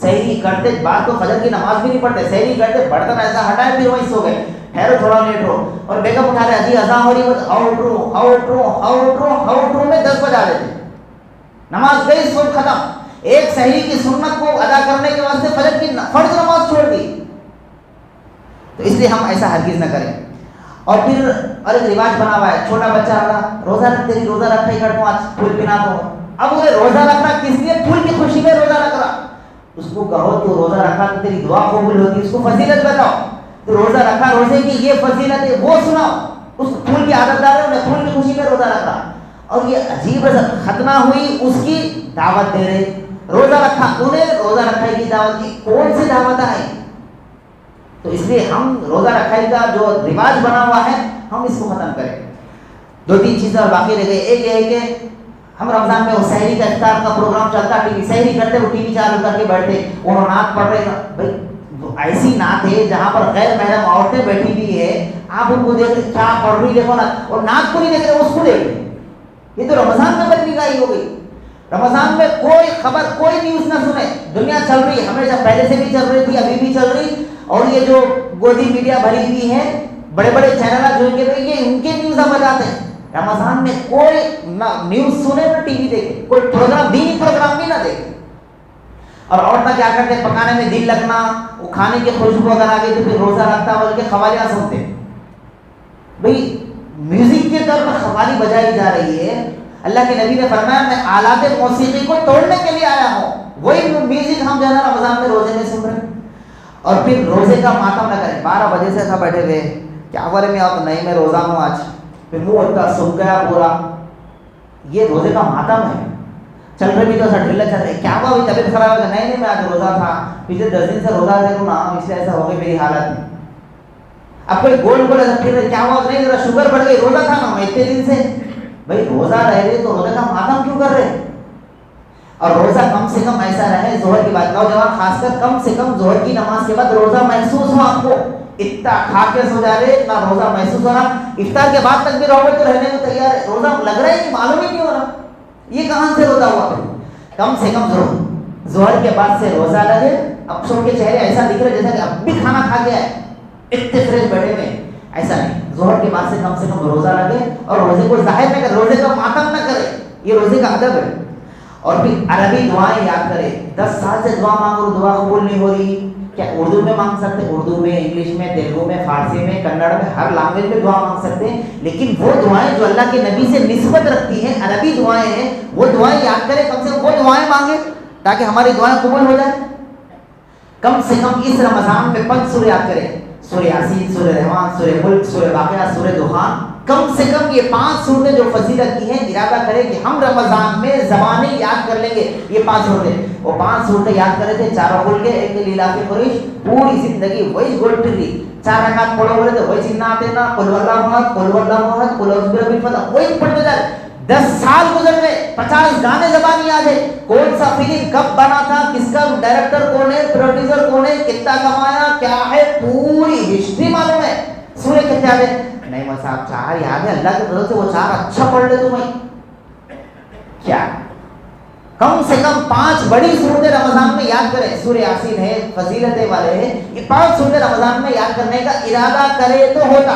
سحری کرتے بعد تو فجر کی نماز بھی نہیں پڑھتے, سحری کرتے برتن ایسا ہٹائے پھر وہیں سو گئے, ٹھہرو تھوڑا لیٹ ہو, اور بیگم اٹھا رہے, جی اذان ہو رہی ہے, آؤٹ رو میں 10 بجا دیتے, نماز گئی, سو ختم. ایک سحری کی سنت کو ادا کرنے کے واسطے فجر کی فرض نماز چھوڑ دی. تو اس لیے ہم ایسا ہرگز نہ کریں. اور پھر اور ایک رواج بنا ہوا ہے, چھوٹا بچہ آ رہا, روزہ رکھ, تیری روزہ رکھا ہی کر دوں, آج پھول پنا دو. اب وہ روزہ رکھنا کس لیے, پھول کی خوشی میں روزہ رکھ رہا. اس کو کہو تو روزہ رکھا تو تیری دعا قبول ہوتی, اس کو فضیلت بتاؤ. تو روزہ رکھا, روزے کی یہ فضیلت ہے وہ سناؤ. اس پھول کی عادت دار ہے, انہیں پھول کی خوشی میں روزہ رکھا. اور یہ عجیب ختنہ ہوئی, اس کی دعوت دے رہے. روزہ رکھا, انہیں روزہ رکھائی کی دعوت دی, کون سی دعوت ہے؟ تو اس لیے ہم روزہ رکھائی کا جو رواج بنا ہوا ہے, ہم اس کو ختم کریں. 2-3 چیزیں اور باقی رہ گئی. ایک یہ ہے کہ ہم رمضان میں وہ سحری کا افطار کا پروگرام چلتا, ٹی وی سحری کرتے, وہ ٹی وی چالو کر کے بیٹھتے, انہوں نعت پڑھ رہے. بھائی ایسی نعت ہے جہاں پر غیر محرم عورتیں بیٹھی ہوئی ہے, آپ ان کو دیکھ کیا پڑھ رہی دیکھو نا, اور نعت کو نہیں دیکھ رہے, اس کو دیکھ رہے. یہ تو رمضان میں بدنگاہی ہو گئی. رمضان میں کوئی خبر, کوئی نیوز نہ سنے. دنیا چل رہی ہے, ہمیشہ پہلے سے بھی چل رہی تھی, ابھی بھی چل رہی. اور یہ جو گودی میڈیا بھری ہوئی ہے, بڑے بڑے چینل جو یہ ان کے نیوز ہم بتاتے ہیں. رمضان میں کوئی نہ نیوز سنے نہ ٹی وی دیکھے, کوئی پروگرام, دینی پروگرام بھی نہ دیکھے. اور عورتیں کیا کرتے ہیں, پکانے میں دل لگنا, وہ کھانے کی خوشبو اگر آ گئی تو پھر روزہ رکھتا بول کے قوالیاں سنتے. بھئی میوزک کے طور پر قوالی بجائی جا رہی ہے. اللہ کے نبی نے فرمایا, میں آلات موسیقی کو توڑنے کے لیے آیا ہوں. وہی میوزک ہم جو ہے نا رمضان میں روزے میں سن رہے ہیں. اور پھر روزے کا ماتم نہ کریں. 12 بجے سے ایسا بیٹھے ہوئے کیا بولے میں آؤ تو نہیں میں روزہ ہوں آج, پھر منہ اتنا سوکھ گیا پورا, یہ روزے کا ماتم ہے. چل رہے بھی تو ایسا ڈھیلا چل رہے کیا ہوا طبیعت خراب ہے, نہیں میں آج روزہ تھا, پچھلے 10 دن سے روزہ دے رہا ہوں نا اس لیے ایسا ہو گئی میری حالت. اب کوئی گول گول ایسا پھر کیا ہوا, نہیں ذرا شوگر بڑھ گئی, روزہ تھا نا میں اتنے دن سے. بھائی روزہ رہ رہے تو روزے کا ماتم کیوں کر رہے؟ اور روزہ کم سے کم ایسا رہے, ظہر کی بات نوجوان خاص کر کم سے کم ظہر کی نماز کے بعد روزہ محسوس ہو آپ کو. اتنا کھا کے سو جا رہے نہ روزہ محسوس ہو رہا, افطار کے بعد تک بھی رہو تو رہنے کو تیار ہے, روزہ لگ رہا ہے کہ معلوم ہی نہیں ہو رہا, یہ کہاں سے روزہ ہوا؟ کم سے کم ظہر کے بعد سے روزہ لگے. اب سب کے چہرے ایسا دکھ رہے جیسا کہ اب بھی کھانا کھا گیا ہے, اتنے فریش بیٹھے ہوئے, ایسا نہیں. ظہر کے بعد سے کم روزہ لگے اور روزے کو ظاہر نہ کرے, روزے کا ماتم نہ کرے, یہ روزے کا ادب ہے. اور پھر عربی دعائیں یاد کرے. 10 سال سے دعا مانگو دعا قبول نہیں ہو رہی, کیا اردو میں مانگ سکتے؟ اردو میں, انگلش میں, تیلگو میں, فارسی میں, کنڑ میں, ہر لینگویج میں دعا مانگ سکتے ہیں. لیکن وہ دعائیں جو اللہ کے نبی سے نسبت رکھتی ہیں, عربی دعائیں ہیں, وہ دعائیں یاد کرے. کم سے کم وہ دعائیں مانگے تاکہ ہماری دعائیں قبول ہو جائیں. کم سے کم اس رمضان میں 5 سورہ یاد کریں, سورہ یاسین, سورہ رحمان, سورہ ملک, سورہ واقعہ, سورہ دخان. کم سے کم یہ 5 سورتیں جو فضیلت کی ہیں, ارادہ کریں کہ ہم رمضان میں زبانیں یاد کر لیں گے یہ 5 سورتیں. وہ 5 سورتیں یاد کرے تھے, 4 کھل کے, ایک لیلاف قریش, پوری زندگی وہی گول پھر رہی. 4 رکعت پڑھو بولے تو وہی چننا آتے نا, قل واللہ احد, قل واللہ احد, قل اعوذ برب الفلق, وہی پڑھتے جا رہے. 10 سال گزر گئے, 50 گانے زبانی یاد ہے, کون سا فلم کب بنا تھا, کس کا ڈائریکٹر کون ہے, پروڈیوسر کون ہے, کتنا کمایا, کیا ہے, پوری ہسٹری معلوم ہے. سورہ کتنے یاد ہے؟ نہیں مول صاحب 4 یاد ہے, اللہ کی طرف سے وہ 4 اچھا پڑھ لے تمہیں کیا. کم سے کم 5 بڑی سورتیں رمضان میں یاد کریں. سورہ یاسین ہے, فضیلتیں والے ہیں, یہ 5 سورتیں رمضان میں یاد کرنے کا ارادہ کرے تو ہوتا.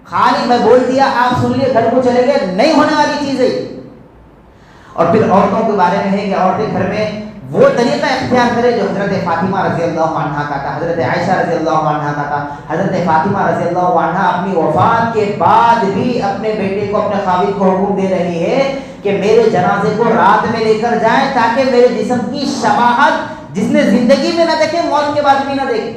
خالی میں بول دیا آپ سن لیے گھر کو چلے گئے, نہیں ہونے والی چیز ہے. اور پھر عورتوں کے بارے میں ہے کہ عورتیں گھر میں وہ طریقہ اختیار کرے جو حضرت فاطمہ رضی اللہ عنہا کا تھا, حضرت عائشہ رضی اللہ عنہا کا تھا. حضرت فاطمہ رضی اللہ عنہا اپنی وفات کے بعد بھی اپنے بیٹے کو, اپنے خاوند کو حکم دے رہی ہے کہ میرے جنازے کو رات میں لے کر جائیں تاکہ میرے جسم کی شباہت جس نے زندگی میں نہ دیکھے موت کے بعد بھی نہ دیکھے.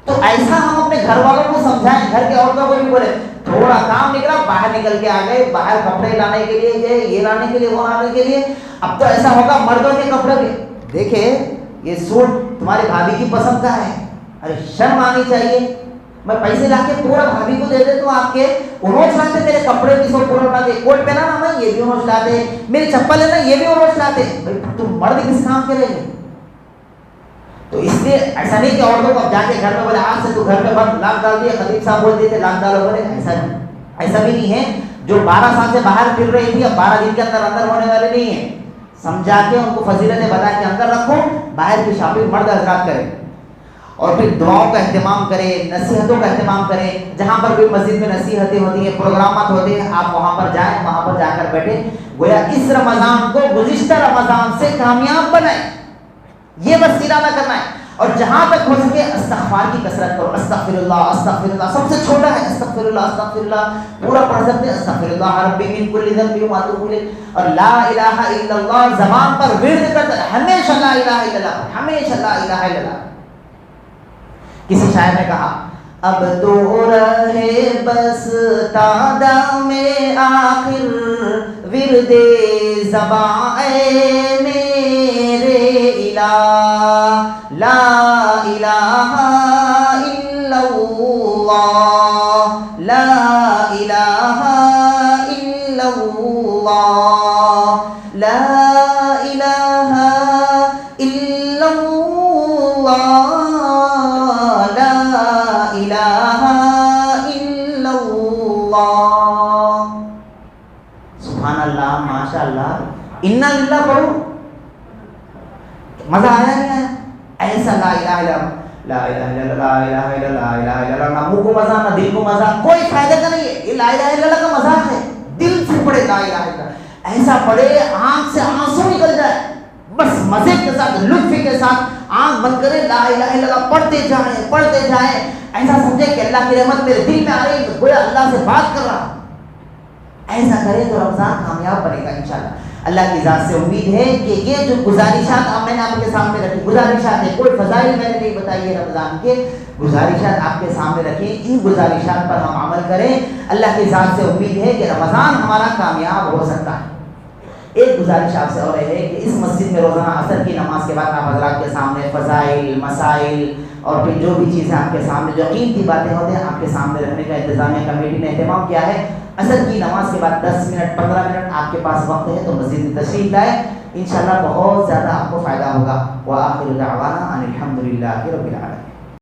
تو ایسا ہم اپنے گھر والوں کو سمجھائیں, گھر کے عورتوں کو بھی بولے تھوڑا کام نکلا باہر نکل کے آ گئے, باہر کپڑے لانے کے لیے, یہ لانے کے لیے, وہ لانے کے لیے. اب تو ایسا ہوگا مردوں کے کپڑے بھی دیکھے, یہ سوٹ تمہاری بھابھی کی پسند کا ہے, ارے شرم آنی چاہیے. میں پیسے لا کے پورا بھابھی کو دے دیتا ہوں آپ کے, انہوں لاتے میرے کپڑے بھی سب پورا لاتے, کوٹ پہنا نا میں یہ بھی انہوں لاتے, میری چپل ہے نا یہ بھی انہوں لاتے. تم مرد کس کام کے رہے گے؟ تو اس لیے ایسا نہیں کہ عورتوں کو جا کے گھر میں بولے آج سے تو گھر میں بند لاک ڈال دیا, خطیب صاحب بول دیتے لاک ڈالو, بولے ایسا نہیں. ایسا بھی نہیں ہے. جو 12 سال سے باہر پھر رہی تھی اب 12 دن کے اندر ہونے والے نہیں ہیں. سمجھا کے ان کو فضیلتیں بتا کے اندر رکھو, باہر کی شاپنگ مرد حضرات کریں. اور پھر دعاؤں کا اہتمام کریں, نصیحتوں کا اہتمام کریں. جہاں پر بھی مسجد میں نصیحتیں ہوتی ہیں, پروگرامات ہوتے ہیں, آپ وہاں پر جائیں, وہاں پر جا کر بیٹھیں. گویا اس رمضان کو گزشتہ رمضان سے کامیاب بنائیں, یہ بس ارادہ کرنا ہے. اور جہاں تک ہو سکے استغفار کی کثرت کرو. استغفر اللہ, استغفر اللہ, سب سے چھوٹا ہے استغفر اللہ, استغفر اللہ, پورا پڑھ سکتے ہیں استغفر اللہ ربی من کل ذنب و اتوب الیہ. اور لا الہ الا اللہ زبان پر ورد کرتے ہمیشہ, لا الہ الا اللہ, ہمیشہ لا الہ الا اللہ. کسی شاعر نے کہا اب تو رہے بس تادا میں آخر ورد زبان اے میرے الہ, لا الہ الا اللہ, لا الہ الا اللہ, لا الہ الا اللہ, لا الہ الا اللہ. سبحان اللہ, ماشاء اللہ, انا للہ پڑھو. مزہ آیا نہیں آیا؟ ایسا لا الہ الا اللہ, لا الہ الا اللہ, لا الہ الا اللہ, لا الہ الا اللہ. نہ منہ کو مزہ نہ دل کو مزہ, کوئی فائدہ کا نہیں ہے. یہ لا الہ الا اللہ کا مذاق ہے. دل سے پڑھے لا الہ الا اللہ, ایسا پڑھے آنکھ سے آنسو نکل جائے, بس مزے کے ساتھ, لطف کے ساتھ آنکھ بند کرے, لا الہ الا اللہ پڑھتے جائیں, پڑھتے جائیں. ایسا سمجھے کہ اللہ کی رحمت میرے دل میں آ رہی ہے, گویا اللہ سے بات کر رہا. ایسا کرے تو رمضان کامیاب بنے گا انشاءاللہ۔ اللہ کی ذات سے امید ہے کہ یہ جو گزارشات میں نے آپ کے سامنے رکھی، گزارشات ہے، کوئی فضائل میں نے نہیں بتائی ہے رمضان کے، گزارشات آپ کے سامنے رکھیں، ان گزارشات پر ہم عمل کریں۔ اللہ کی ذات سے امید ہے کہ رمضان ہمارا کامیاب ہو سکتا ہے۔ ایک گزارش آپ سے اور ہے کہ اس مسجد میں روزانہ عصر کی نماز کے بعد آپ حضرات کے سامنے فضائل، مسائل اور پھر جو بھی چیزیں آپ کے سامنے جو قیمتی باتیں ہوتے ہیں آپ کے سامنے رکھنے کا انتظامیہ کمیٹی نے اہتمام کیا ہے۔ عصر کی نماز کے بعد 10 منٹ 15 منٹ آپ کے پاس وقت ہے تو مسجد میں تشریف لائے، انشاءاللہ بہت زیادہ آپ کو فائدہ ہوگا۔ وآخر دعوانا ان الحمد للہ رب العالمین۔